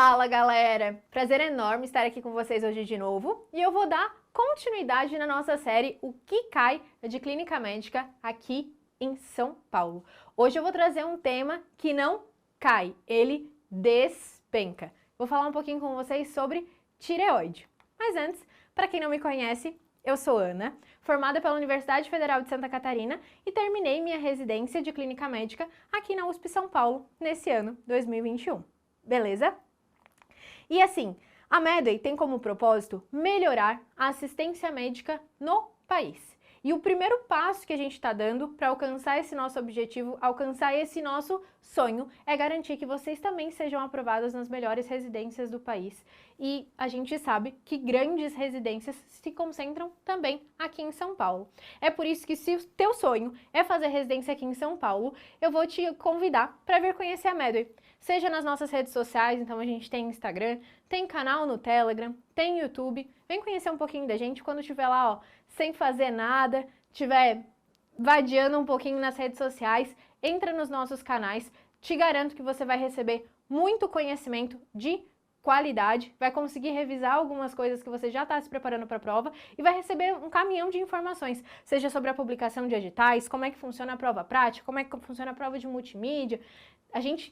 Fala, galera! Prazer enorme estar aqui com vocês hoje de novo e eu vou dar continuidade na nossa série O que cai de Clínica Médica aqui em São Paulo. Hoje eu vou trazer um tema que não cai, ele despenca. Vou falar um pouquinho com vocês sobre tireoide. Mas antes, para quem não me conhece, eu sou Ana, formada pela Universidade Federal de Santa Catarina e terminei minha residência de Clínica Médica aqui na USP São Paulo nesse ano 2021. Beleza? E assim, a Medway tem como propósito melhorar a assistência médica no país. E o primeiro passo que a gente está dando para alcançar esse nosso objetivo, alcançar esse nosso sonho, é garantir que vocês também sejam aprovados nas melhores residências do país. E a gente sabe que grandes residências se concentram também aqui em São Paulo. É por isso que, se o teu sonho é fazer residência aqui em São Paulo, eu vou te convidar para vir conhecer a Medway. Seja nas nossas redes sociais, então a gente tem Instagram, tem canal no Telegram, tem YouTube. Vem conhecer um pouquinho da gente quando estiver lá, ó, sem fazer nada, estiver vadiando um pouquinho nas redes sociais, entra nos nossos canais. Te garanto que você vai receber muito conhecimento de qualidade, vai conseguir revisar algumas coisas que você já está se preparando para a prova e vai receber um caminhão de informações, seja sobre a publicação de editais, como é que funciona a prova prática, como é que funciona a prova de multimídia. A gente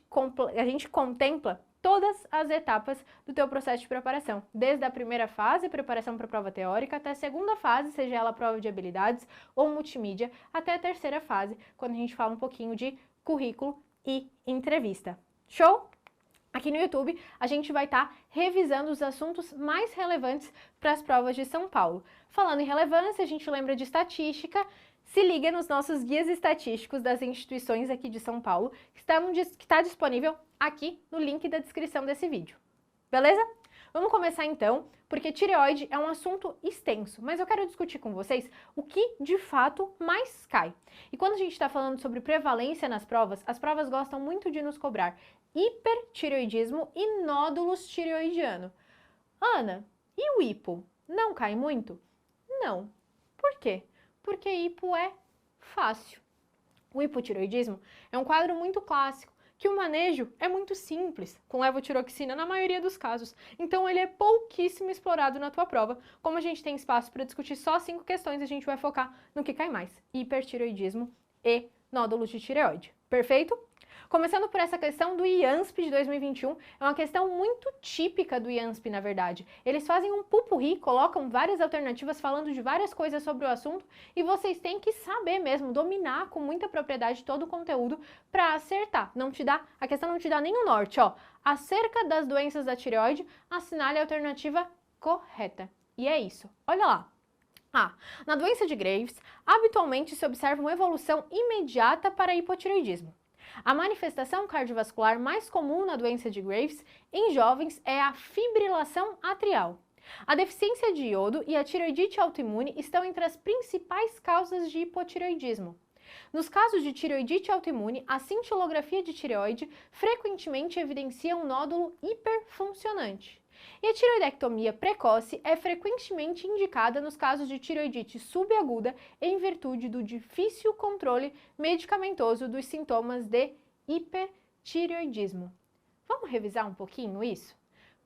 contempla todas as etapas do teu processo de preparação, desde a primeira fase, preparação para a prova teórica, até a segunda fase, seja ela prova de habilidades ou multimídia, até a terceira fase, quando a gente fala um pouquinho de currículo e entrevista. Show? Aqui no YouTube, a gente vai estar revisando os assuntos mais relevantes para as provas de São Paulo. Falando em relevância, a gente lembra de estatística. Se liga nos nossos guias estatísticos das instituições aqui de São Paulo, que está disponível aqui no link da descrição desse vídeo. Beleza? Vamos começar então, porque tireoide é um assunto extenso, mas eu quero discutir com vocês o que de fato mais cai. E quando a gente está falando sobre prevalência nas provas, as provas gostam muito de nos cobrar hipertireoidismo e nódulos tireoidiano. Ana, e o hipo? Não cai muito? Não. Por quê? Porque hipo é fácil. O hipotireoidismo é um quadro muito clássico, que o manejo é muito simples, com levotiroxina na maioria dos casos. Então ele é pouquíssimo explorado na tua prova. Como a gente tem espaço para discutir só 5 questões, a gente vai focar no que cai mais: hipertireoidismo e nódulos de tireoide. Perfeito? Começando por essa questão do IANSP de 2021, é uma questão muito típica do IANSP, na verdade. Eles fazem um pupurri, colocam várias alternativas falando de várias coisas sobre o assunto e vocês têm que saber mesmo, dominar com muita propriedade todo o conteúdo para acertar. A questão não te dá nem o norte, ó. Acerca das doenças da tireoide, assinale a alternativa correta. E é isso. Olha lá. Na doença de Graves, habitualmente se observa uma evolução imediata para hipotireoidismo. A manifestação cardiovascular mais comum na doença de Graves em jovens é a fibrilação atrial. A deficiência de iodo e a tireoidite autoimune estão entre as principais causas de hipotireoidismo. Nos casos de tireoidite autoimune, a cintilografia de tireoide frequentemente evidencia um nódulo hiperfuncionante. E a tireoidectomia precoce é frequentemente indicada nos casos de tireoidite subaguda em virtude do difícil controle medicamentoso dos sintomas de hipertireoidismo. Vamos revisar um pouquinho isso?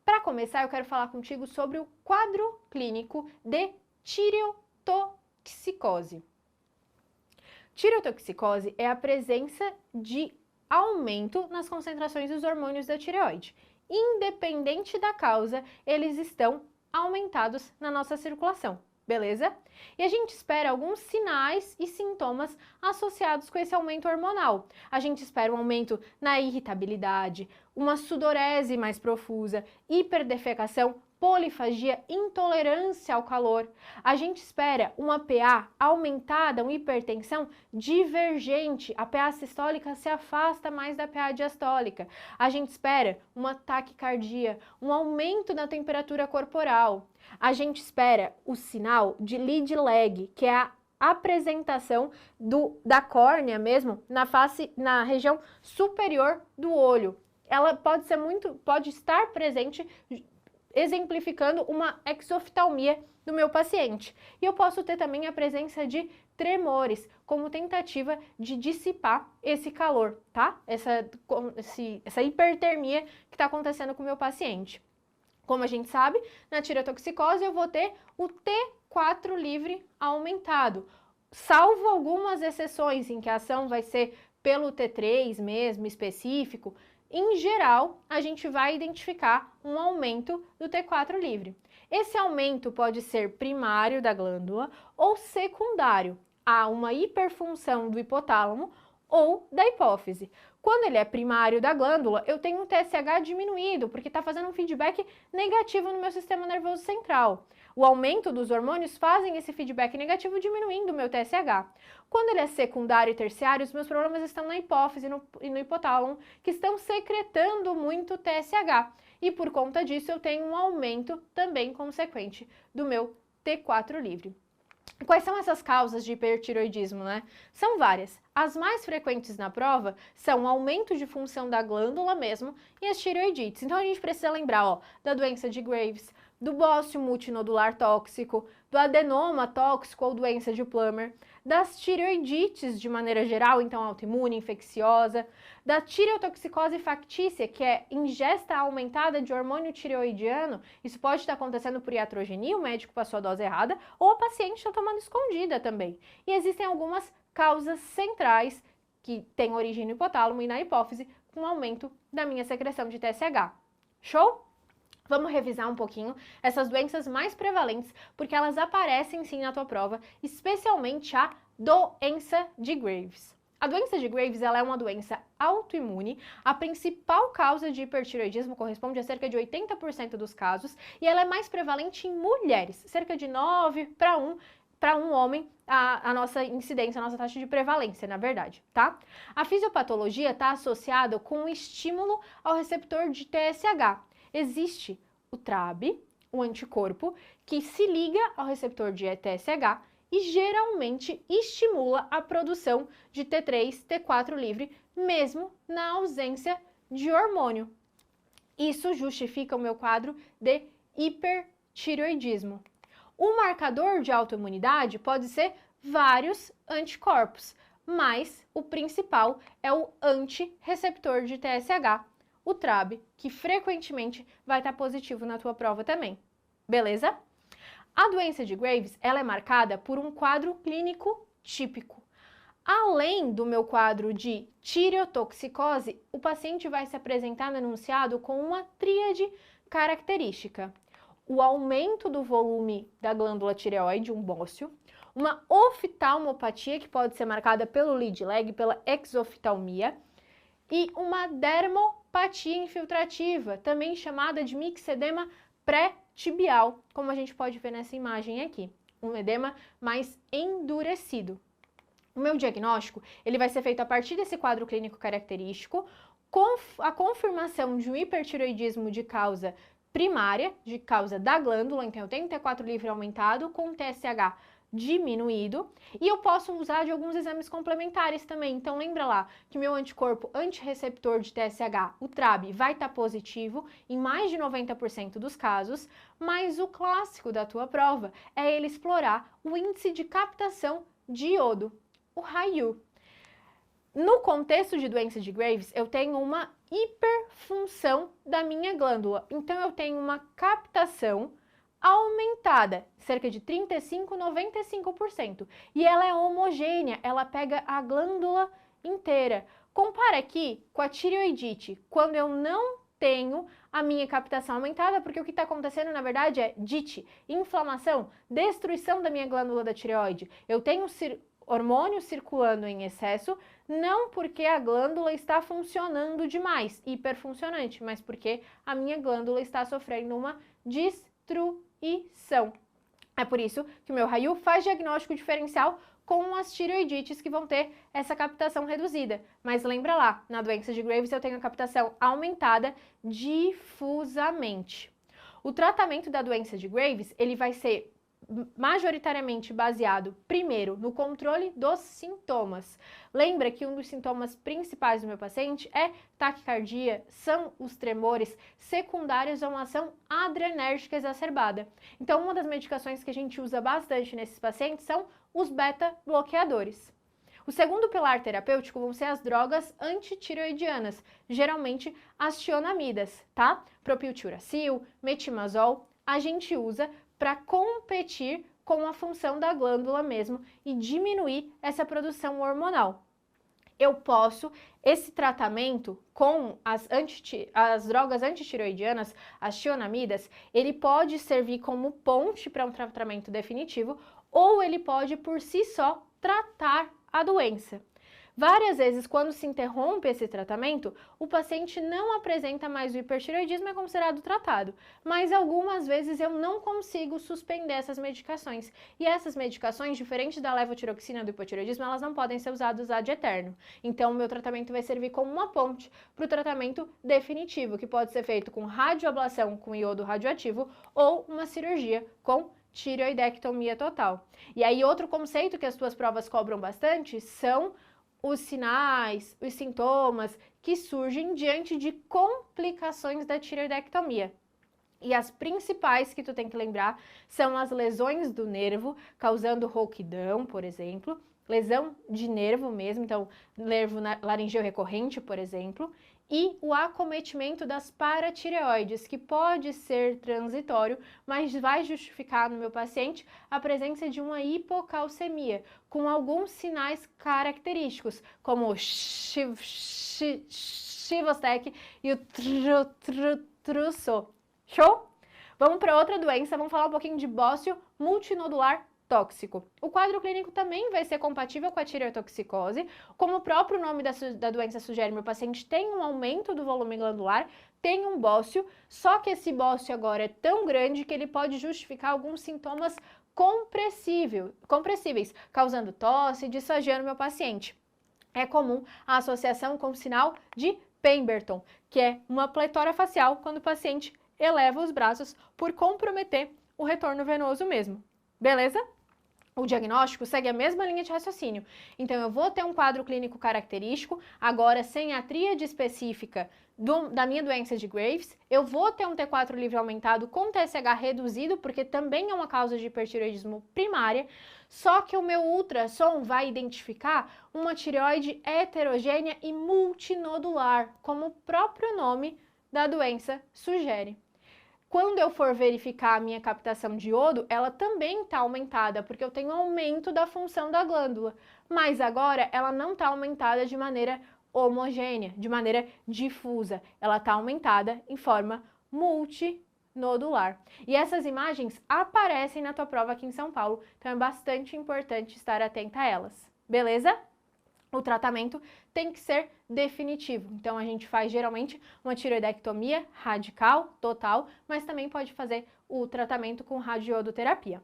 Para começar, eu quero falar contigo sobre o quadro clínico de tireotoxicose. Tireotoxicose é a presença de aumento nas concentrações dos hormônios da tireoide. Independente da causa, eles estão aumentados na nossa circulação, beleza? E a gente espera alguns sinais e sintomas associados com esse aumento hormonal. A gente espera um aumento na irritabilidade, uma sudorese mais profusa, hiperdefecação, polifagia, intolerância ao calor. A gente espera uma PA aumentada, uma hipertensão divergente. A PA sistólica se afasta mais da PA diastólica. A gente espera uma taquicardia, um aumento na temperatura corporal. A gente espera o sinal de lead lag, que é a apresentação da córnea mesmo na região superior do olho. Ela pode estar presente, exemplificando uma exoftalmia do meu paciente. E eu posso ter também a presença de tremores, como tentativa de dissipar esse calor, tá? Essa hipertermia que está acontecendo com o meu paciente. Como a gente sabe, na tireotoxicose eu vou ter o T4 livre aumentado, salvo algumas exceções em que a ação vai ser pelo T3 mesmo, específico. Em geral, a gente vai identificar um aumento do T4 livre. Esse aumento pode ser primário da glândula ou secundário a uma hiperfunção do hipotálamo ou da hipófise. Quando ele é primário da glândula, eu tenho um TSH diminuído, porque está fazendo um feedback negativo no meu sistema nervoso central. O aumento dos hormônios fazem esse feedback negativo diminuindo o meu TSH. Quando ele é secundário e terciário, os meus problemas estão na hipófise e no hipotálamo, que estão secretando muito TSH. E por conta disso, eu tenho um aumento também consequente do meu T4 livre. Quais são essas causas de hipertireoidismo, né? São várias. As mais frequentes na prova são o aumento de função da glândula mesmo e as tireoidites. Então a gente precisa lembrar, ó, da doença de Graves, do bócio multinodular tóxico, do adenoma tóxico ou doença de Plummer, das tireoidites de maneira geral, então autoimune, infecciosa, da tireotoxicose factícia, que é ingesta aumentada de hormônio tireoidiano. Isso pode estar acontecendo por iatrogenia, o médico passou a dose errada, ou a paciente está tomando escondida também. E existem algumas causas centrais que têm origem no hipotálamo e na hipófise, com aumento da minha secreção de TSH. Show? Vamos revisar um pouquinho essas doenças mais prevalentes, porque elas aparecem sim na tua prova, especialmente a doença de Graves. A doença de Graves ela é uma doença autoimune, a principal causa de hipertireoidismo corresponde a cerca de 80% dos casos, e ela é mais prevalente em mulheres, cerca de 9 para um homem, a nossa incidência, a nossa taxa de prevalência, na verdade, tá? A fisiopatologia está associada com o estímulo ao receptor de TSH. Existe o TRAB, o anticorpo, que se liga ao receptor de TSH e geralmente estimula a produção de T3, T4 livre, mesmo na ausência de hormônio. Isso justifica o meu quadro de hipertireoidismo. O marcador de autoimunidade pode ser vários anticorpos, mas o principal é o antirreceptor de TSH, o TRAB, que frequentemente vai estar positivo na tua prova também. Beleza? A doença de Graves, ela é marcada por um quadro clínico típico. Além do meu quadro de tireotoxicose, o paciente vai se apresentar no enunciado com uma tríade característica: o aumento do volume da glândula tireoide, um bócio, uma oftalmopatia, que pode ser marcada pelo lead lag, pela exoftalmia, e uma dermopatia infiltrativa, também chamada de mixedema pré-tibial, como a gente pode ver nessa imagem aqui, um edema mais endurecido. O meu diagnóstico, ele vai ser feito a partir desse quadro clínico característico, com a confirmação de um hipertireoidismo de causa primária, de causa da glândula, então eu tenho T4 livre aumentado com TSH diminuído, e eu posso usar de alguns exames complementares também. Então lembra lá que meu anticorpo antirreceptor de TSH, o TRAB, vai estar positivo em mais de 90% dos casos, mas o clássico da tua prova é ele explorar o índice de captação de iodo, o RAIU. No contexto de doença de Graves, eu tenho uma hiperfunção da minha glândula, então eu tenho uma captação aumentada, cerca de 35, 95%, e ela é homogênea, ela pega a glândula inteira. Compara aqui com a tireoidite, quando eu não tenho a minha captação aumentada, porque o que está acontecendo na verdade é DIT, inflamação, destruição da minha glândula da tireoide. Eu tenho hormônio circulando em excesso, não porque a glândula está funcionando demais, hiperfuncionante, mas porque a minha glândula está sofrendo uma destruição. É por isso que o meu RAIU faz diagnóstico diferencial com as tireoidites que vão ter essa captação reduzida. Mas lembra lá, na doença de Graves eu tenho a captação aumentada difusamente. O tratamento da doença de Graves, ele vai ser majoritariamente baseado, primeiro, no controle dos sintomas. Lembra que um dos sintomas principais do meu paciente é taquicardia, são os tremores secundários a uma ação adrenérgica exacerbada. Então, uma das medicações que a gente usa bastante nesses pacientes são os beta-bloqueadores. O segundo pilar terapêutico vão ser as drogas antitireoidianas, geralmente as tionamidas, tá? Propiltiuracil, metimazol, a gente usa para competir com a função da glândula mesmo e diminuir essa produção hormonal. Esse tratamento com as drogas antitireoidianas, as tionamidas, ele pode servir como ponte para um tratamento definitivo ou ele pode por si só tratar a doença. Várias vezes, quando se interrompe esse tratamento, o paciente não apresenta mais o hipertireoidismo e é considerado tratado. Mas algumas vezes eu não consigo suspender essas medicações. E essas medicações, diferente da levotiroxina do hipotireoidismo, elas não podem ser usadas ad eterno. Então, o meu tratamento vai servir como uma ponte para o tratamento definitivo, que pode ser feito com radioablação com iodo radioativo ou uma cirurgia com tireoidectomia total. E aí, outro conceito que as tuas provas cobram bastante são os sinais, os sintomas que surgem diante de complicações da tireoidectomia. E as principais que tu tem que lembrar são as lesões do nervo, causando rouquidão, por exemplo, lesão de nervo mesmo, então nervo laringeu recorrente, por exemplo, e o acometimento das paratireoides, que pode ser transitório, mas vai justificar no meu paciente a presença de uma hipocalcemia, com alguns sinais característicos, como o Chivostec e o Trusso. Show? Vamos para outra doença, vamos falar um pouquinho de bócio multinodular tóxico. O quadro clínico também vai ser compatível com a tireotoxicose. Como o próprio nome da doença sugere, meu paciente tem um aumento do volume glandular, tem um bócio, só que esse bócio agora é tão grande que ele pode justificar alguns sintomas compressíveis, causando tosse e disfagia no meu paciente. É comum a associação com o sinal de Pemberton, que é uma pletora facial quando o paciente eleva os braços por comprometer o retorno venoso mesmo. Beleza? O diagnóstico segue a mesma linha de raciocínio. Então, eu vou ter um quadro clínico característico, agora sem a tríade específica da minha doença de Graves. Eu vou ter um T4 livre aumentado com TSH reduzido, porque também é uma causa de hipertireoidismo primária. Só que o meu ultrassom vai identificar uma tireoide heterogênea e multinodular, como o próprio nome da doença sugere. Quando eu for verificar a minha captação de iodo, ela também está aumentada, porque eu tenho aumento da função da glândula. Mas agora ela não está aumentada de maneira homogênea, de maneira difusa. Ela está aumentada em forma multinodular. E essas imagens aparecem na tua prova aqui em São Paulo, então é bastante importante estar atenta a elas. Beleza? O tratamento tem que ser definitivo. Então, a gente faz geralmente uma tireoidectomia radical, total, mas também pode fazer o tratamento com radioiodoterapia.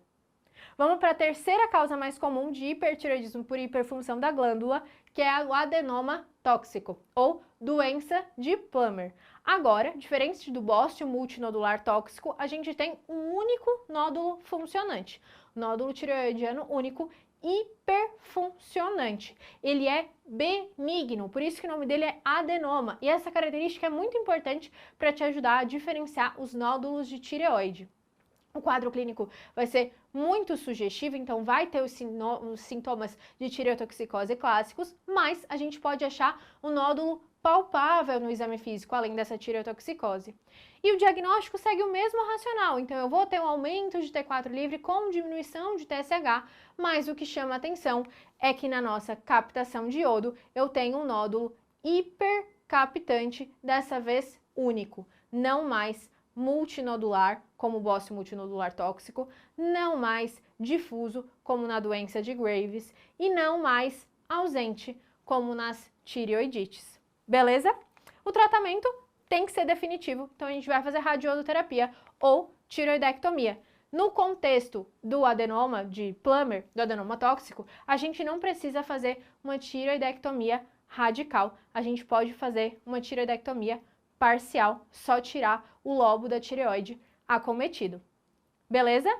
Vamos para a terceira causa mais comum de hipertireoidismo por hiperfunção da glândula, que é o adenoma tóxico, ou doença de Plummer. Agora, diferente do bócio multinodular tóxico, a gente tem um único nódulo funcionante, nódulo tireoidiano único hiperfuncionante. Ele é benigno, por isso que o nome dele é adenoma. E essa característica é muito importante para te ajudar a diferenciar os nódulos de tireoide. O quadro clínico vai ser muito sugestivo, então vai ter os sintomas de tireotoxicose clássicos, mas a gente pode achar um nódulo palpável no exame físico, além dessa tireotoxicose. E o diagnóstico segue o mesmo racional, então eu vou ter um aumento de T4 livre com diminuição de TSH, mas o que chama atenção é que na nossa captação de iodo eu tenho um nódulo hipercaptante, dessa vez único, não mais multinodular, como o bócio multinodular tóxico, não mais difuso, como na doença de Graves, e não mais ausente, como nas tireoidites. Beleza? O tratamento tem que ser definitivo, então a gente vai fazer radioiodoterapia ou tireoidectomia. No contexto do adenoma de Plummer, do adenoma tóxico, a gente não precisa fazer uma tireoidectomia radical, a gente pode fazer uma tireoidectomia parcial, só tirar o lobo da tireoide acometido. Beleza?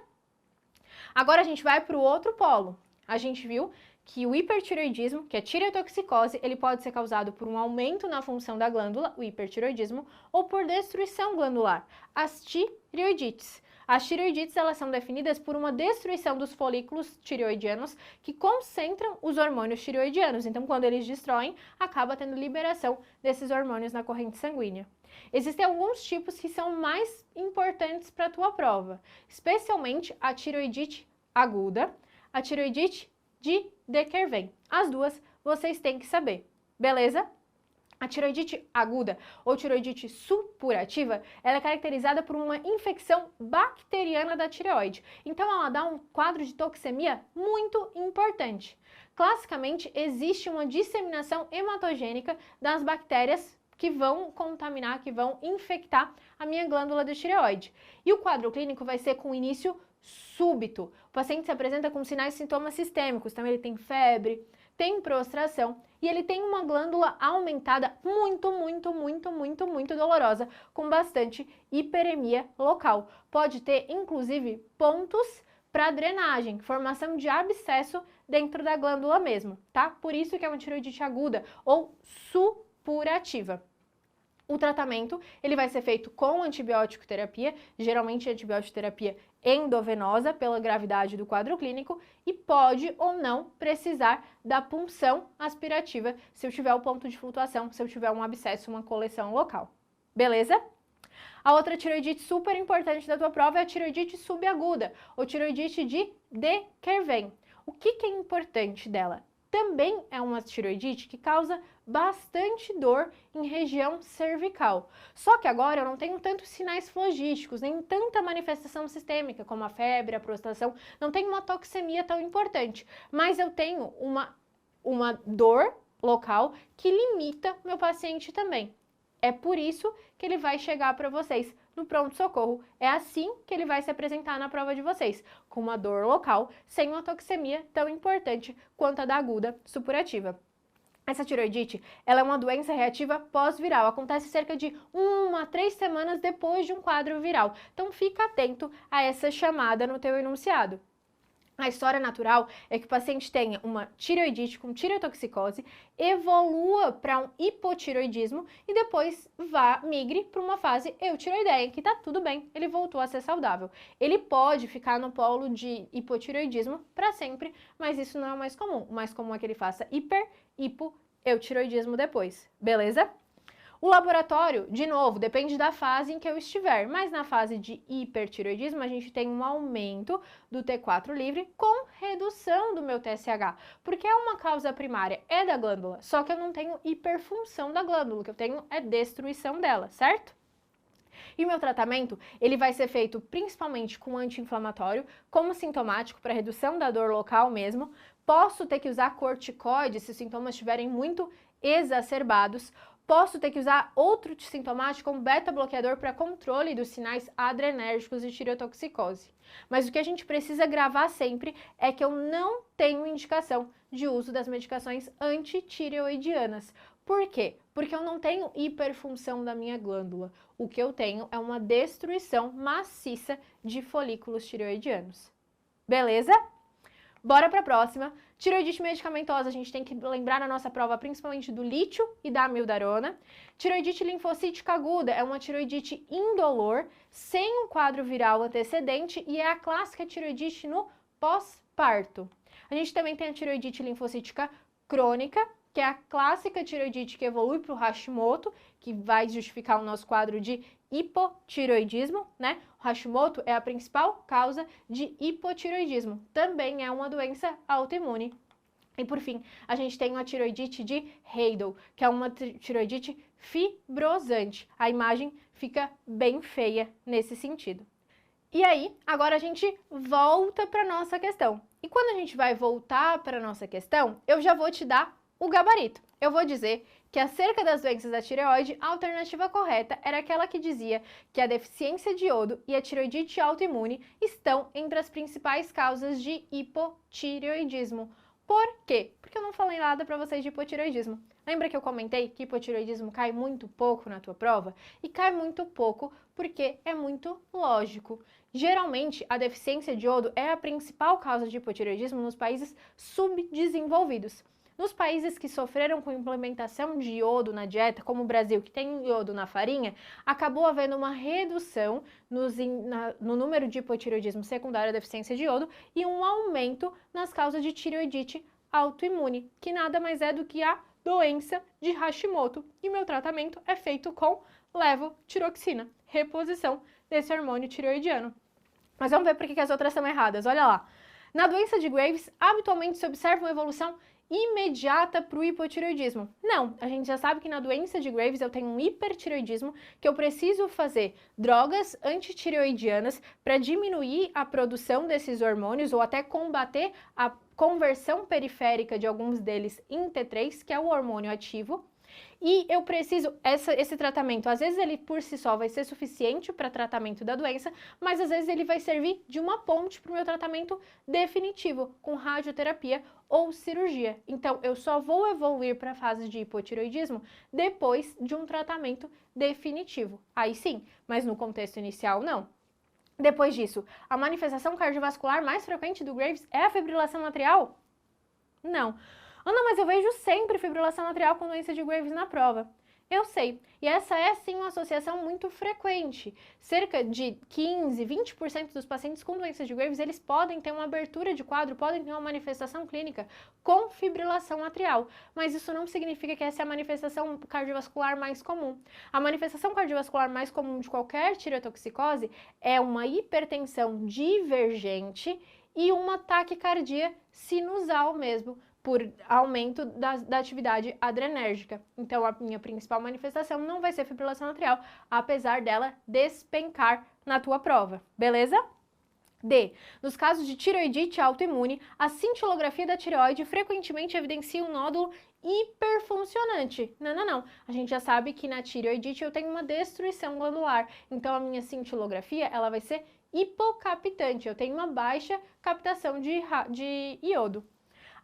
Agora a gente vai para o outro polo. A gente viu que o hipertireoidismo, que é tireotoxicose, ele pode ser causado por um aumento na função da glândula, o hipertireoidismo, ou por destruição glandular, as tireoidites. As tireoidites, elas são definidas por uma destruição dos folículos tireoidianos que concentram os hormônios tireoidianos. Então, quando eles destroem, acaba tendo liberação desses hormônios na corrente sanguínea. Existem alguns tipos que são mais importantes para a tua prova, especialmente a tireoidite aguda, a tireoidite de De Quervain. As duas vocês têm que saber, beleza? A tireoidite aguda ou tireoidite supurativa, ela é caracterizada por uma infecção bacteriana da tireoide. Então, ela dá um quadro de toxemia muito importante. Classicamente, existe uma disseminação hematogênica das bactérias que vão contaminar, que vão infectar a minha glândula de tireoide. E o quadro clínico vai ser com início súbito. O paciente se apresenta com sinais e sintomas sistêmicos, então ele tem febre, tem prostração e ele tem uma glândula aumentada muito dolorosa, com bastante hiperemia local. Pode ter, inclusive, pontos para drenagem, formação de abscesso dentro da glândula mesmo, tá? Por isso que é uma tireoidite aguda ou supurativa. O tratamento, ele vai ser feito com antibiótico terapia, geralmente antibiótico terapia endovenosa pela gravidade do quadro clínico e pode ou não precisar da punção aspirativa se eu tiver o ponto de flutuação, se eu tiver um abscesso, uma coleção local. Beleza? A outra tireoidite super importante da tua prova é a tireoidite subaguda, ou tireoidite de De Quervain. O que é importante dela? Também é uma tireoidite que causa bastante dor em região cervical. Só que agora eu não tenho tantos sinais flogísticos, nem tanta manifestação sistêmica, como a febre, a prostração, não tenho uma toxemia tão importante, mas eu tenho uma dor local que limita o meu paciente também. É por isso que ele vai chegar para vocês no pronto-socorro. É assim que ele vai se apresentar na prova de vocês, com uma dor local, sem uma toxemia tão importante quanto a da aguda supurativa. Essa tireoidite, ela é uma doença reativa pós-viral, acontece cerca de 1 a 3 semanas depois de um quadro viral. Então fica atento a essa chamada no teu enunciado. A história natural é que o paciente tenha uma tireoidite com tireotoxicose, evolua para um hipotireoidismo e depois migre para uma fase eutireoideia, que tá tudo bem, ele voltou a ser saudável. Ele pode ficar no polo de hipotireoidismo para sempre, mas isso não é o mais comum. O mais comum é que ele faça eutireoidismo depois, beleza? O laboratório, de novo, depende da fase em que eu estiver, mas na fase de hipertireoidismo a gente tem um aumento do T4 livre com redução do meu TSH, porque é uma causa primária, é da glândula, só que eu não tenho hiperfunção da glândula, o que eu tenho é destruição dela, certo? E o meu tratamento, ele vai ser feito principalmente com anti-inflamatório, como sintomático para redução da dor local mesmo. Posso ter que usar corticoide se os sintomas estiverem muito exacerbados. Posso ter que usar outro sintomático como beta-bloqueador para controle dos sinais adrenérgicos de tireotoxicose. Mas o que a gente precisa gravar sempre é que eu não tenho indicação de uso das medicações antitireoidianas. Por quê? Porque eu não tenho hiperfunção da minha glândula. O que eu tenho é uma destruição maciça de folículos tireoidianos. Beleza? Bora para a próxima. Tireoidite medicamentosa, a gente tem que lembrar na nossa prova principalmente do lítio e da amildarona. Tireoidite linfocítica aguda é uma tireoidite indolor, sem um quadro viral antecedente e é a clássica tireoidite no pós-parto. A gente também tem a tireoidite linfocítica crônica, que é a clássica tireoidite que evolui para o Hashimoto, que vai justificar o nosso quadro de hipotireoidismo, né? O Hashimoto é a principal causa de hipotireoidismo. Também é uma doença autoimune. E por fim, a gente tem uma tireoidite de Heydel, que é uma tireoidite fibrosante. A imagem fica bem feia nesse sentido. E aí, agora a gente volta para a nossa questão. E quando a gente vai voltar para a nossa questão, eu já vou te dar o gabarito. Eu vou dizer que acerca das doenças da tireoide, a alternativa correta era aquela que dizia que a deficiência de iodo e a tireoidite autoimune estão entre as principais causas de hipotireoidismo. Por quê? Porque eu não falei nada para vocês de hipotireoidismo. Lembra que eu comentei que hipotireoidismo cai muito pouco na tua prova? E cai muito pouco porque é muito lógico. Geralmente, a deficiência de iodo é a principal causa de hipotireoidismo nos países subdesenvolvidos. Nos países que sofreram com implementação de iodo na dieta, como o Brasil, que tem iodo na farinha, acabou havendo uma redução no número de hipotireoidismo secundário à deficiência de iodo e um aumento nas causas de tireoidite autoimune, que nada mais é do que a doença de Hashimoto. E meu tratamento é feito com levotiroxina, reposição desse hormônio tireoidiano. Mas vamos ver por que as outras são erradas. Olha lá. Na doença de Graves, habitualmente se observa uma evolução imediata para o hipotireoidismo. Não, a gente já sabe que na doença de Graves eu tenho um hipertireoidismo, que eu preciso fazer drogas antitireoidianas para diminuir a produção desses hormônios ou até combater a conversão periférica de alguns deles em T3, que é o hormônio ativo. E eu preciso, esse tratamento, às vezes ele por si só vai ser suficiente para tratamento da doença, mas às vezes ele vai servir de uma ponte para o meu tratamento definitivo, com radioterapia ou cirurgia. Então, eu só vou evoluir para a fase de hipotireoidismo depois de um tratamento definitivo. Aí sim, mas no contexto inicial, não. Depois disso, a manifestação cardiovascular mais frequente do Graves é a fibrilação atrial? Não. Ana, mas eu vejo sempre fibrilação atrial com doença de Graves na prova. Eu sei, e essa é sim uma associação muito frequente. Cerca de 15, 20% dos pacientes com doença de Graves, eles podem ter uma abertura de quadro, podem ter uma manifestação clínica com fibrilação atrial, mas isso não significa que essa é a manifestação cardiovascular mais comum. A manifestação cardiovascular mais comum de qualquer tireotoxicose é uma hipertensão divergente e uma taquicardia sinusal mesmo, por aumento da atividade adrenérgica. Então, a minha principal manifestação não vai ser fibrilação atrial, apesar dela despencar na tua prova, beleza? D. Nos casos de tireoidite autoimune, a cintilografia da tireoide frequentemente evidencia um nódulo hiperfuncionante. Não. A gente já sabe que na tireoidite eu tenho uma destruição glandular, então a minha cintilografia ela vai ser hipocaptante, eu tenho uma baixa captação de iodo.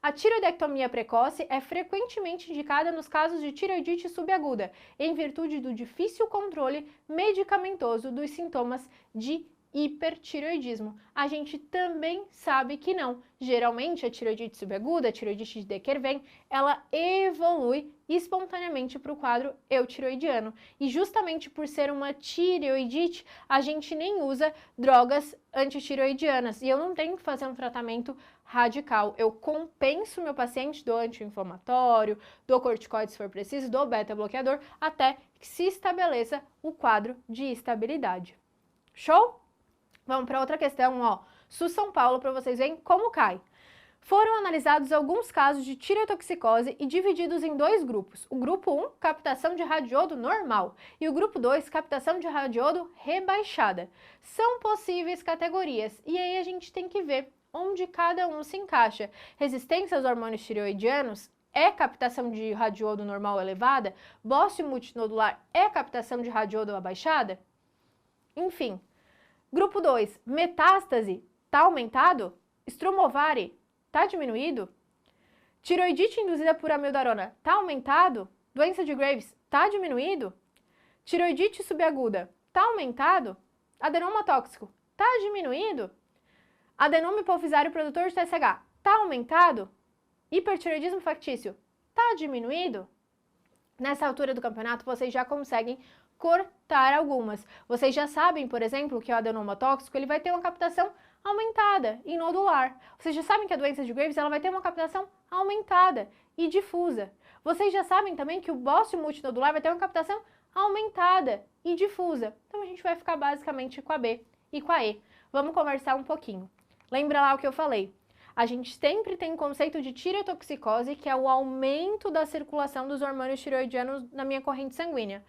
A tireoidectomia precoce é frequentemente indicada nos casos de tireoidite subaguda, em virtude do difícil controle medicamentoso dos sintomas de hipertireoidismo. A gente também sabe que não. Geralmente, a tireoidite subaguda, a tireoidite de Dequervain, ela evolui espontaneamente para o quadro eutireoidiano. E justamente por ser uma tireoidite, a gente nem usa drogas antitireoidianas. E eu não tenho que fazer um tratamento radical. Eu compenso meu paciente, dou anti-inflamatório, dou corticoide se for preciso, dou beta-bloqueador, até que se estabeleça o quadro de estabilidade. Show? Vamos para outra questão, ó. SUS São Paulo, para vocês verem como cai. Foram analisados alguns casos de tireotoxicose e divididos em dois grupos. O grupo 1, captação de radiodo normal, e o grupo 2, captação de radiodo rebaixada. São possíveis categorias, e aí a gente tem que ver onde cada um se encaixa. Resistência aos hormônios tireoidianos é captação de radiodo normal elevada? Bócio multinodular é captação de radiodo abaixada? Enfim. Grupo 2, metástase, tá aumentado? Strumovari, tá diminuído? Tiroidite induzida por amiodarona, tá aumentado? Doença de Graves, tá diminuído? Tiroidite subaguda, tá aumentado? Adenoma tóxico, tá diminuído? Adenoma hipofisário produtor de TSH, tá aumentado? Hipertireoidismo factício, tá diminuído? Nessa altura do campeonato, vocês já conseguem cortar algumas. Vocês já sabem, por exemplo, que o adenoma tóxico ele vai ter uma captação aumentada e nodular. Vocês já sabem que a doença de Graves ela vai ter uma captação aumentada e difusa. Vocês já sabem também que o bócio multinodular vai ter uma captação aumentada e difusa. Então a gente vai ficar basicamente com a B e com a E. Vamos conversar um pouquinho. Lembra lá o que eu falei? A gente sempre tem o conceito de tireotoxicose, que é o aumento da circulação dos hormônios tireoidianos na minha corrente sanguínea.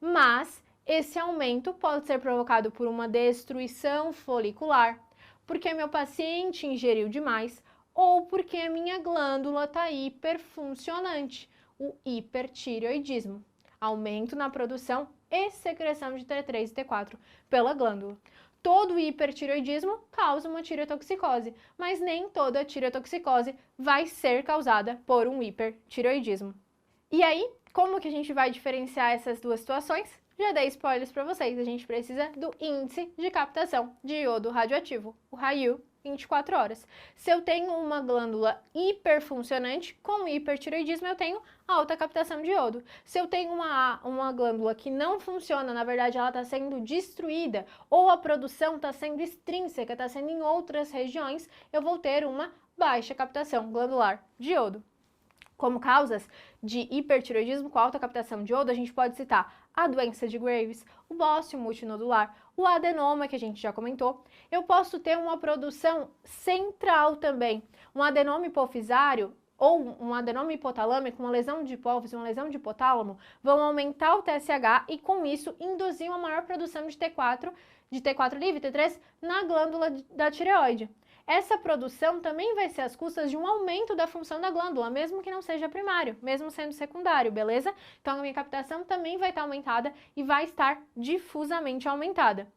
Mas esse aumento pode ser provocado por uma destruição folicular, porque meu paciente ingeriu demais ou porque a minha glândula está hiperfuncionante, o hipertireoidismo, aumento na produção e secreção de T3 e T4 pela glândula. Todo hipertireoidismo causa uma tireotoxicose, mas nem toda tireotoxicose vai ser causada por um hipertireoidismo. E aí, como que a gente vai diferenciar essas duas situações? Já dei spoilers para vocês, a gente precisa do índice de captação de iodo radioativo, o RAIU, 24 horas. Se eu tenho uma glândula hiperfuncionante, com hipertireoidismo eu tenho alta captação de iodo. Se eu tenho uma glândula que não funciona, na verdade ela está sendo destruída, ou a produção está sendo extrínseca, está sendo em outras regiões, eu vou ter uma baixa captação glandular de iodo. Como causas de hipertireoidismo com alta captação de iodo, a gente pode citar a doença de Graves, o bócio multinodular, o adenoma, que a gente já comentou. Eu posso ter uma produção central também, um adenoma hipofisário ou um adenoma hipotalâmico, uma lesão de hipófise, uma lesão de hipotálamo, vão aumentar o TSH e com isso induzir uma maior produção de T4 livre, T3, na glândula da tireoide. Essa produção também vai ser às custas de um aumento da função da glândula, mesmo que não seja primário, mesmo sendo secundário, beleza? Então a minha captação também vai estar aumentada e vai estar difusamente aumentada.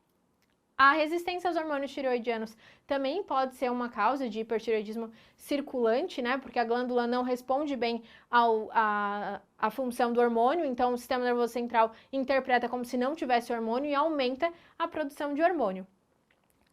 A resistência aos hormônios tireoidianos também pode ser uma causa de hipertireoidismo circulante, né? Porque a glândula não responde bem à função do hormônio, então o sistema nervoso central interpreta como se não tivesse hormônio e aumenta a produção de hormônio.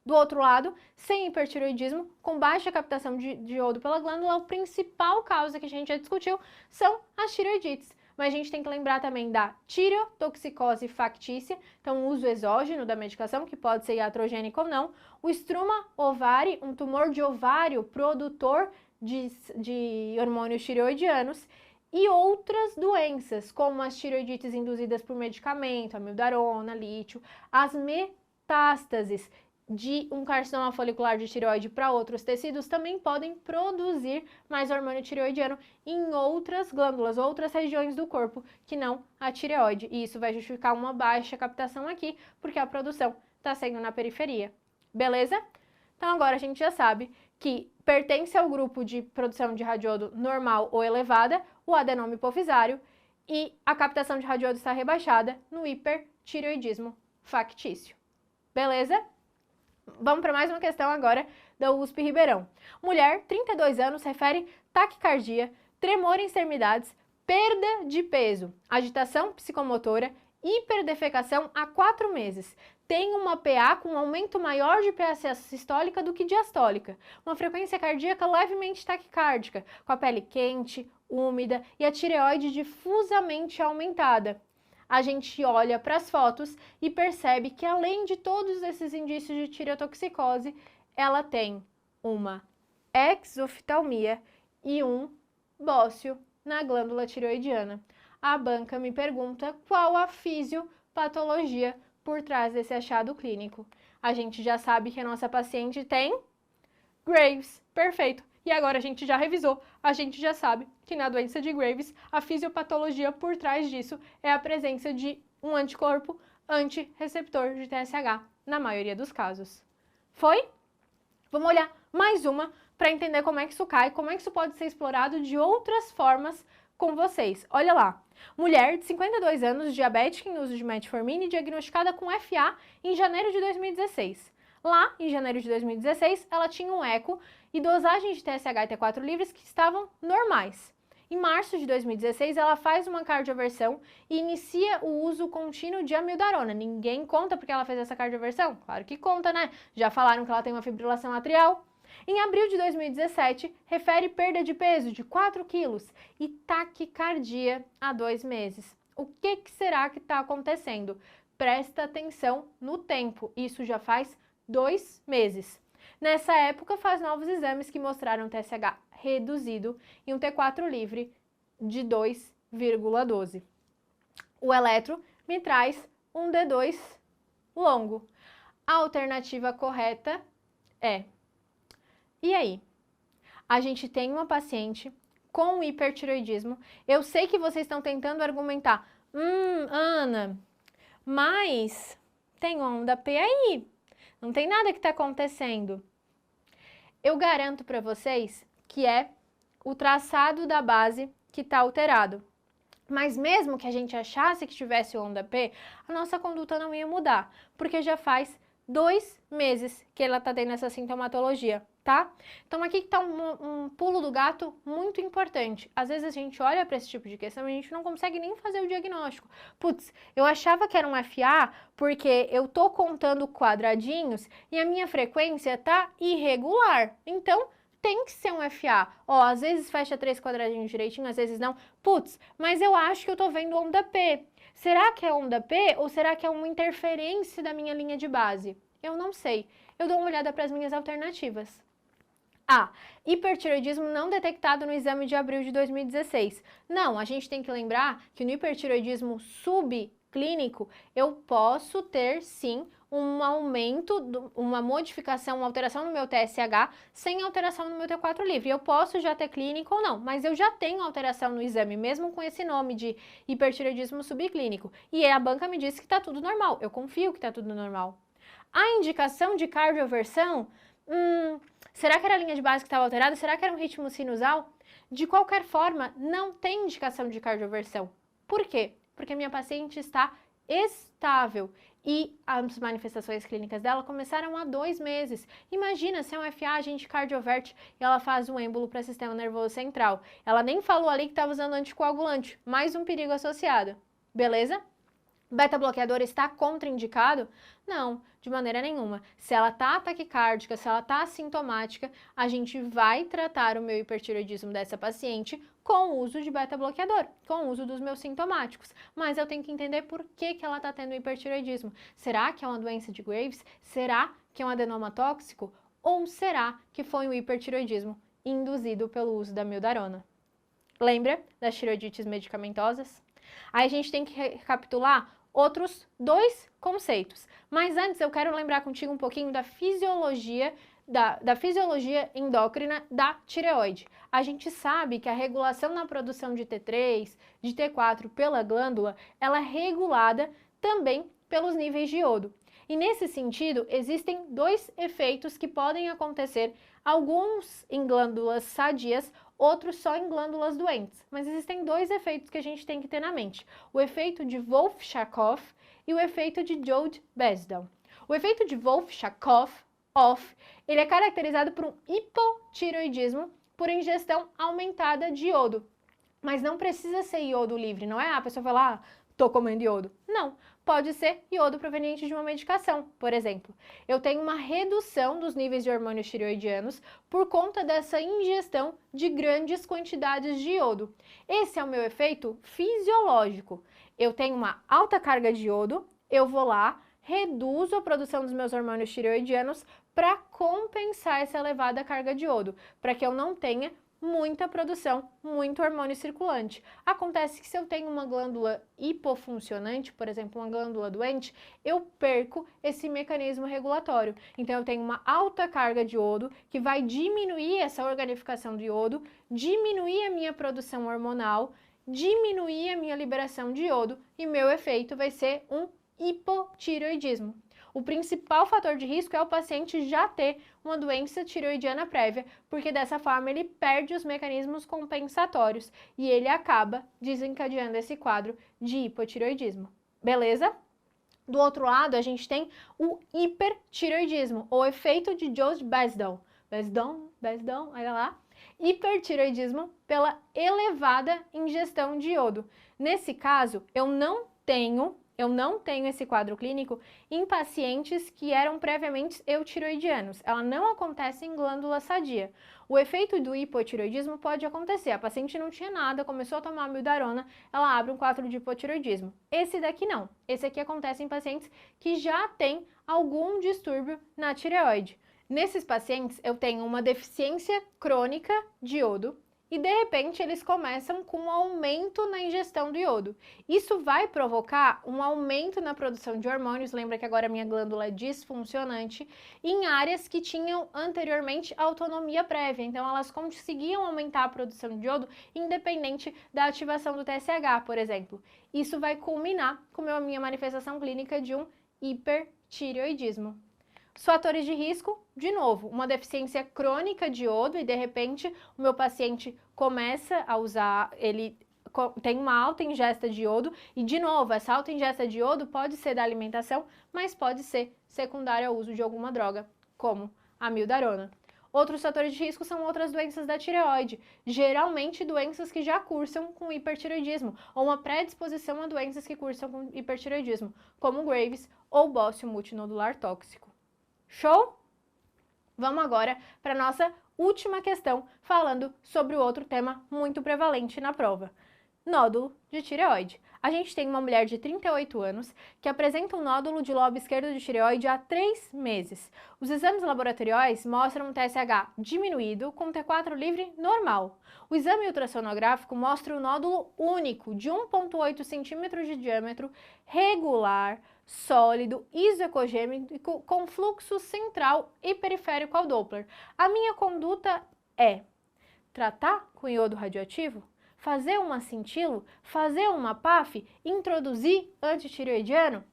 Do outro lado, sem hipertireoidismo, com baixa captação de iodo pela glândula, a principal causa que a gente já discutiu são as tireoidites. Mas a gente tem que lembrar também da tireotoxicose factícia, então o uso exógeno da medicação, que pode ser iatrogênico ou não, o estruma ovari, um tumor de ovário produtor de hormônios tireoidianos, e outras doenças, como as tireoidites induzidas por medicamento, amiodarona, lítio, as metástases de um carcinoma folicular de tireoide para outros tecidos também podem produzir mais hormônio tireoidiano em outras glândulas, outras regiões do corpo que não a tireoide. E isso vai justificar uma baixa captação aqui, porque a produção está sendo na periferia. Beleza? Então agora a gente já sabe que pertence ao grupo de produção de radiodo normal ou elevada, o adenoma hipofisário, e a captação de radiodo está rebaixada no hipertireoidismo factício. Beleza? Vamos para mais uma questão agora da USP Ribeirão. Mulher, 32 anos, refere taquicardia, tremor em extremidades, perda de peso, agitação psicomotora, hiperdefecação há 4 meses. Tem uma PA com um aumento maior de PA sistólica do que diastólica. Uma frequência cardíaca levemente taquicárdica, com a pele quente, úmida e a tireoide difusamente aumentada. A gente olha para as fotos e percebe que, além de todos esses indícios de tireotoxicose, ela tem uma exoftalmia e um bócio na glândula tireoidiana. A banca me pergunta qual a fisiopatologia por trás desse achado clínico. A gente já sabe que a nossa paciente tem Graves, perfeito. E agora a gente já revisou, a gente já sabe que na doença de Graves, a fisiopatologia por trás disso é a presença de um anticorpo antirreceptor de TSH, na maioria dos casos. Foi? Vamos olhar mais uma para entender como é que isso cai, como é que isso pode ser explorado de outras formas com vocês. Olha lá, mulher de 52 anos, diabética em uso de metformina, diagnosticada com FA em janeiro de 2016. Lá, em janeiro de 2016, ela tinha um eco e dosagem de TSH e T4 livres que estavam normais. Em março de 2016, ela faz uma cardioversão e inicia o uso contínuo de amiodarona. Ninguém conta porque ela fez essa cardioversão? Claro que conta, né? Já falaram que ela tem uma fibrilação atrial. Em abril de 2017, refere perda de peso de 4 quilos e taquicardia há 2 meses. O que será que está acontecendo? Presta atenção no tempo. Isso já faz 2 meses. Nessa época, faz novos exames que mostraram TSH reduzido e um T4 livre de 2,12. O eletro me traz um D2 longo. A alternativa correta é... E aí? A gente tem uma paciente com hipertireoidismo. Eu sei que vocês estão tentando argumentar. Ana, mas tem onda P aí. Não tem nada que está acontecendo. Eu garanto para vocês que é o traçado da base que está alterado. Mas mesmo que a gente achasse que tivesse onda P, a nossa conduta não ia mudar, porque já faz 2 meses que ela está tendo essa sintomatologia. tá? Então aqui está um pulo do gato muito importante. Às vezes a gente olha para esse tipo de questão e a gente não consegue nem fazer o diagnóstico. Putz, eu achava que era um FA porque eu tô contando quadradinhos e a minha frequência tá irregular. Então tem que ser um FA. Ó, às vezes fecha 3 quadradinhos direitinho, às vezes não. Putz, mas eu acho que eu tô vendo onda P. Será que é onda P ou será que é uma interferência da minha linha de base? Eu não sei. Eu dou uma olhada para as minhas alternativas. Hipertireoidismo não detectado no exame de abril de 2016. Não, a gente tem que lembrar que no hipertireoidismo subclínico eu posso ter sim um aumento, uma modificação, uma alteração no meu TSH sem alteração no meu T4 livre. Eu posso já ter clínico ou não, mas eu já tenho alteração no exame, mesmo com esse nome de hipertireoidismo subclínico. E a banca me disse que está tudo normal, eu confio que está tudo normal. A indicação de cardioversão, será que era a linha de base que estava alterada? Será que era um ritmo sinusal? De qualquer forma, não tem indicação de cardioversão. Por quê? Porque minha paciente está estável e as manifestações clínicas dela começaram há 2 meses. Imagina se é um FA, a gente cardioverte e ela faz um êmbolo para o sistema nervoso central. Ela nem falou ali que estava usando anticoagulante, mais um perigo associado. Beleza? Beta-bloqueador está contraindicado? Não, de maneira nenhuma. Se ela está taquicárdica, se ela está assintomática, a gente vai tratar o meu hipertireoidismo dessa paciente com o uso de beta-bloqueador, com o uso dos meus sintomáticos. Mas eu tenho que entender por que ela está tendo hipertireoidismo. Será que é uma doença de Graves? Será que é um adenoma tóxico? Ou será que foi um hipertireoidismo induzido pelo uso da mildarona? Lembra das tireoidites medicamentosas? Aí a gente tem que recapitular outros 2 conceitos. Mas antes eu quero lembrar contigo um pouquinho da fisiologia, da fisiologia endócrina da tireoide. A gente sabe que a regulação na produção de T3, de T4 pela glândula, ela é regulada também pelos níveis de iodo. E nesse sentido, existem 2 efeitos que podem acontecer, alguns em glândulas sadias, outros só em glândulas doentes. Mas existem 2 efeitos que a gente tem que ter na mente. O efeito de Wolff-Chakoff e o efeito de Jode-Besdal. O efeito de Wolff-Chakoff, ele é caracterizado por um hipotireoidismo por ingestão aumentada de iodo. Mas não precisa ser iodo livre, não é? A pessoa vai lá, tô comendo iodo. Não, pode ser iodo proveniente de uma medicação, por exemplo. Eu tenho uma redução dos níveis de hormônios tireoidianos por conta dessa ingestão de grandes quantidades de iodo. Esse é o meu efeito fisiológico. Eu tenho uma alta carga de iodo, eu vou lá, reduzo a produção dos meus hormônios tireoidianos para compensar essa elevada carga de iodo, para que eu não tenha muita produção, muito hormônio circulante. Acontece que se eu tenho uma glândula hipofuncionante, por exemplo, uma glândula doente, eu perco esse mecanismo regulatório. Então eu tenho uma alta carga de iodo que vai diminuir essa organificação do iodo, diminuir a minha produção hormonal, diminuir a minha liberação de iodo e meu efeito vai ser um hipotireoidismo. O principal fator de risco é o paciente já ter uma doença tireoidiana prévia, porque dessa forma ele perde os mecanismos compensatórios e ele acaba desencadeando esse quadro de hipotireoidismo. Beleza? Do outro lado, a gente tem o hipertireoidismo, ou efeito de Jode-Besdal. Besdal, olha lá. Hipertireoidismo pela elevada ingestão de iodo. Nesse caso, eu não tenho esse quadro clínico em pacientes que eram previamente eutireoidianos. Ela não acontece em glândula sadia. O efeito do hipotireoidismo pode acontecer. A paciente não tinha nada, começou a tomar mildarona, ela abre um quadro de hipotireoidismo. Esse daqui não. Esse aqui acontece em pacientes que já têm algum distúrbio na tireoide. Nesses pacientes, eu tenho uma deficiência crônica de iodo, e de repente eles começam com um aumento na ingestão do iodo. Isso vai provocar um aumento na produção de hormônios, lembra que agora a minha glândula é disfuncionante, em áreas que tinham anteriormente autonomia prévia, então elas conseguiam aumentar a produção de iodo independente da ativação do TSH, por exemplo. Isso vai culminar com a minha manifestação clínica de um hipertireoidismo. Os fatores de risco, de novo, uma deficiência crônica de iodo e de repente o meu paciente começa a usar, ele tem uma alta ingesta de iodo e de novo, essa alta ingesta de iodo pode ser da alimentação, mas pode ser secundária ao uso de alguma droga, como a mildarona. Outros fatores de risco são outras doenças da tireoide, geralmente doenças que já cursam com hipertireoidismo, ou uma predisposição a doenças que cursam com hipertireoidismo, como Graves ou bócio multinodular tóxico. Show? Vamos agora para a nossa última questão, falando sobre o outro tema muito prevalente na prova: nódulo de tireoide. A gente tem uma mulher de 38 anos que apresenta um nódulo de lobo esquerdo de tireoide há 3 meses. Os exames laboratoriais mostram um TSH diminuído com T4 livre normal. O exame ultrassonográfico mostra um nódulo único de 1,8 cm de diâmetro, regular, sólido, isoecogênico, com fluxo central e periférico ao Doppler. A minha conduta é tratar com iodo radioativo, fazer uma cintilo, fazer uma PAF, introduzir antitireoidiano?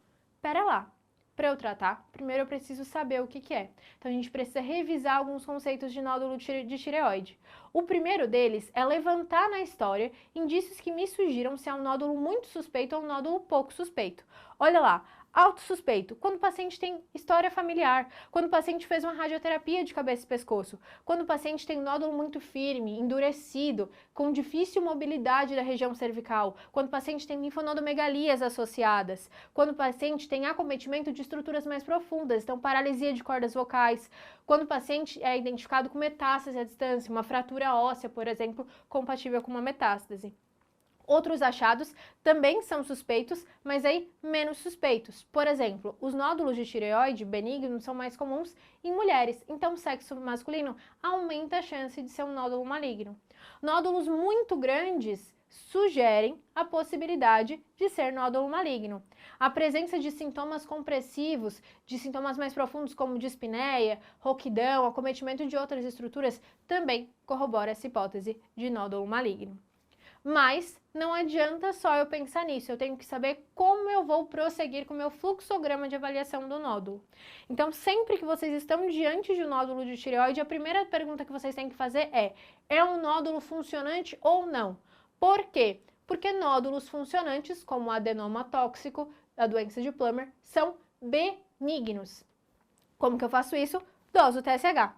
Pera lá, para eu tratar, primeiro eu preciso saber o que é. Então a gente precisa revisar alguns conceitos de nódulo de tireoide. O primeiro deles é levantar na história indícios que me sugiram se é um nódulo muito suspeito ou um nódulo pouco suspeito. Olha lá, autossuspeito, quando o paciente tem história familiar, quando o paciente fez uma radioterapia de cabeça e pescoço, quando o paciente tem um nódulo muito firme, endurecido, com difícil mobilidade da região cervical, quando o paciente tem linfonodomegalias associadas, quando o paciente tem acometimento de estruturas mais profundas, então paralisia de cordas vocais, quando o paciente é identificado com metástase à distância, uma fratura óssea, por exemplo, compatível com uma metástase. Outros achados também são suspeitos, mas aí menos suspeitos. Por exemplo, os nódulos de tireoide benignos são mais comuns em mulheres, então o sexo masculino aumenta a chance de ser um nódulo maligno. Nódulos muito grandes sugerem a possibilidade de ser nódulo maligno. A presença de sintomas compressivos, de sintomas mais profundos como dispneia, rouquidão, acometimento de outras estruturas, também corrobora essa hipótese de nódulo maligno. Mas não adianta só eu pensar nisso, eu tenho que saber como eu vou prosseguir com o meu fluxograma de avaliação do nódulo. Então, sempre que vocês estão diante de um nódulo de tireoide, a primeira pergunta que vocês têm que fazer é um nódulo funcionante ou não? Por quê? Porque nódulos funcionantes, como o adenoma tóxico, a doença de Plummer, são benignos. Como que eu faço isso? Doso o TSH.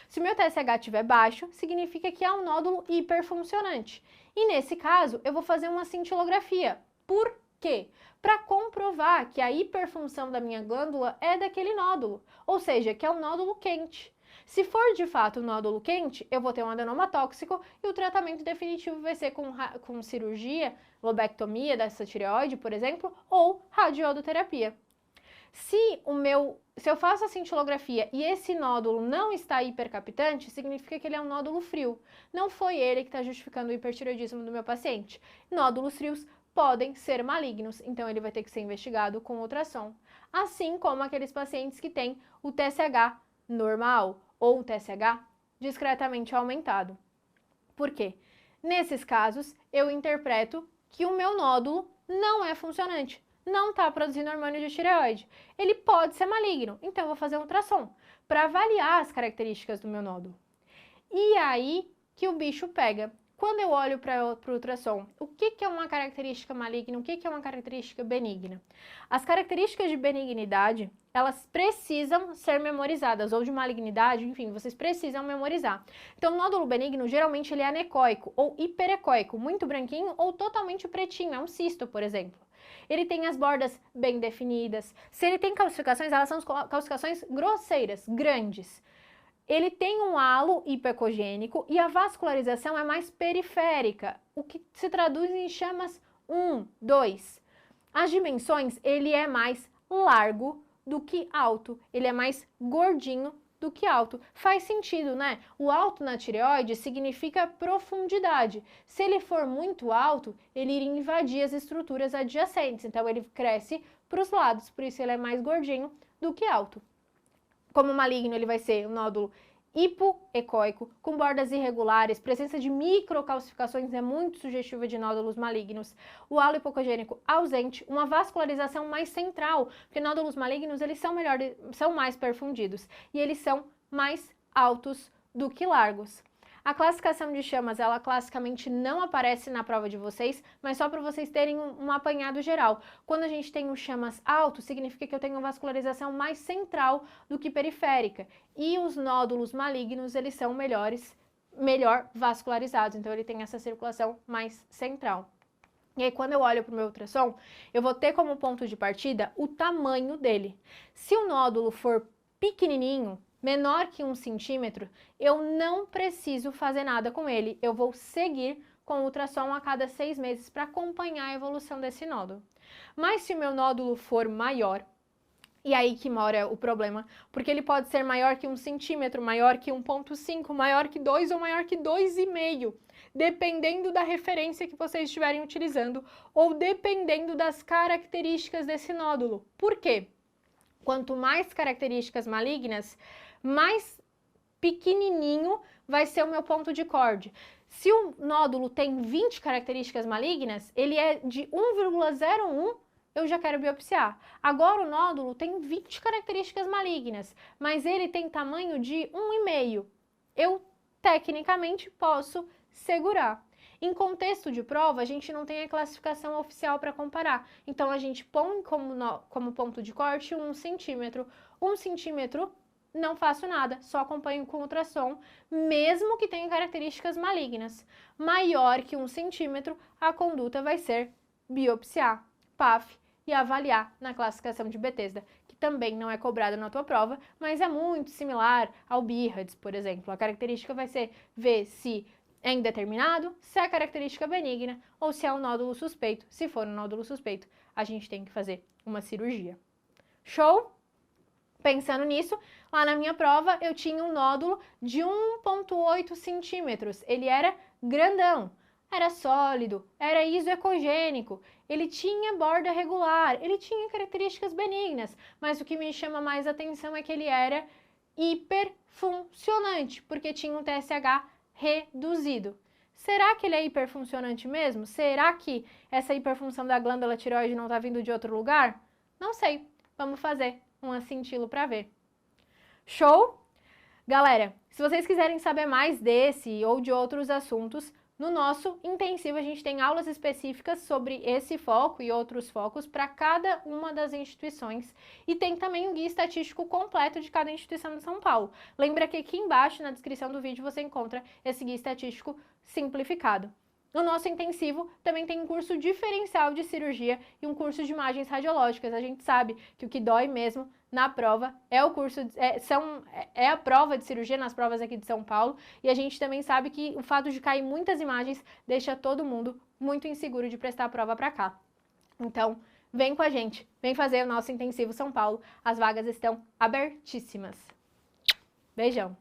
Se o meu TSH estiver baixo, significa que é um nódulo hiperfuncionante. E nesse caso, eu vou fazer uma cintilografia. Por quê? Para comprovar que a hiperfunção da minha glândula é daquele nódulo, ou seja, que é um nódulo quente. Se for de fato um nódulo quente, eu vou ter um adenoma tóxico e o tratamento definitivo vai ser com cirurgia, lobectomia dessa tireoide, por exemplo, ou radioiodoterapia. Se eu faço a cintilografia e esse nódulo não está hipercapitante, significa que ele é um nódulo frio. Não foi ele que está justificando o hipertireoidismo do meu paciente. Nódulos frios podem ser malignos, então ele vai ter que ser investigado com ultrassom. Assim como aqueles pacientes que têm o TSH normal ou o TSH discretamente aumentado. Por quê? Nesses casos, eu interpreto que o meu nódulo não é funcionante. Não está produzindo hormônio de tireoide. Ele pode ser maligno, então eu vou fazer um ultrassom para avaliar as características do meu nódulo. E aí que o bicho pega. Quando eu olho para o ultrassom, o que é uma característica maligna, o que é uma característica benigna? As características de benignidade, elas precisam ser memorizadas, ou de malignidade, enfim, vocês precisam memorizar. Então, o nódulo benigno, geralmente, ele é anecoico ou hiperecoico, muito branquinho ou totalmente pretinho, é um cisto, por exemplo. Ele tem as bordas bem definidas. Se ele tem calcificações, elas são calcificações grosseiras, grandes. Ele tem um halo hipoecogênico e a vascularização é mais periférica, o que se traduz em chamas 1, 2. As dimensões, ele é mais largo do que alto, ele é mais gordinho do que alto. Faz sentido, né? O alto na tireoide significa profundidade. Se ele for muito alto, ele iria invadir as estruturas adjacentes, então ele cresce para os lados, por isso ele é mais gordinho do que alto. Como maligno, ele vai ser um nódulo hipoecóico, com bordas irregulares, presença de microcalcificações é muito sugestiva de nódulos malignos, o halo hipocogênico ausente, uma vascularização mais central, porque nódulos malignos eles são mais perfundidos e eles são mais altos do que largos. A classificação de chamas, ela classicamente não aparece na prova de vocês, mas só para vocês terem um apanhado geral. Quando a gente tem um chamas alto, significa que eu tenho uma vascularização mais central do que periférica. E os nódulos malignos, eles são melhor vascularizados, então ele tem essa circulação mais central. E aí, quando eu olho para o meu ultrassom, eu vou ter como ponto de partida o tamanho dele. Se o nódulo for pequenininho, menor que 1 centímetro, eu não preciso fazer nada com ele. Eu vou seguir com o ultrassom a cada 6 meses para acompanhar a evolução desse nódulo. Mas se o meu nódulo for maior, e aí que mora o problema, porque ele pode ser maior que 1 centímetro, maior que 1,5, maior que 2 ou maior que 2,5, dependendo da referência que vocês estiverem utilizando ou dependendo das características desse nódulo. Por quê? Quanto mais características malignas, mais pequenininho vai ser o meu ponto de corte. Se o nódulo tem 20 características malignas, ele é de 1,01, eu já quero biopsiar. Agora o nódulo tem 20 características malignas, mas ele tem tamanho de 1,5. Eu, tecnicamente, posso segurar. Em contexto de prova, a gente não tem a classificação oficial para comparar. Então, a gente põe como ponto de corte 1 centímetro. 1 centímetro, não faço nada, só acompanho com ultrassom, mesmo que tenha características malignas. Maior que 1 centímetro, a conduta vai ser biopsiar, PAF, e avaliar na classificação de Bethesda, que também não é cobrada na tua prova, mas é muito similar ao BIRADS, por exemplo. A característica vai ser ver se é indeterminado, se é característica benigna ou se é um nódulo suspeito. Se for um nódulo suspeito, a gente tem que fazer uma cirurgia. Show? Pensando nisso, lá na minha prova eu tinha um nódulo de 1,8 centímetros. Ele era grandão, era sólido, era isoecogênico, ele tinha borda regular, ele tinha características benignas, mas o que me chama mais atenção é que ele era hiperfuncionante, porque tinha um TSH reduzido. Será que ele é hiperfuncionante mesmo? Será que essa hiperfunção da glândula tireoide não está vindo de outro lugar? Não sei. Vamos fazer um acintilo para ver. Show? Galera, se vocês quiserem saber mais desse ou de outros assuntos, no nosso intensivo a gente tem aulas específicas sobre esse foco e outros focos para cada uma das instituições e tem também um guia estatístico completo de cada instituição de São Paulo. Lembra que aqui embaixo na descrição do vídeo você encontra esse guia estatístico simplificado. No nosso intensivo também tem um curso diferencial de cirurgia e um curso de imagens radiológicas. A gente sabe que o que dói mesmo na prova é o curso, é a prova de cirurgia nas provas aqui de São Paulo. E a gente também sabe que o fato de cair muitas imagens deixa todo mundo muito inseguro de prestar a prova para cá. Então, vem com a gente, vem fazer o nosso intensivo São Paulo. As vagas estão abertíssimas. Beijão!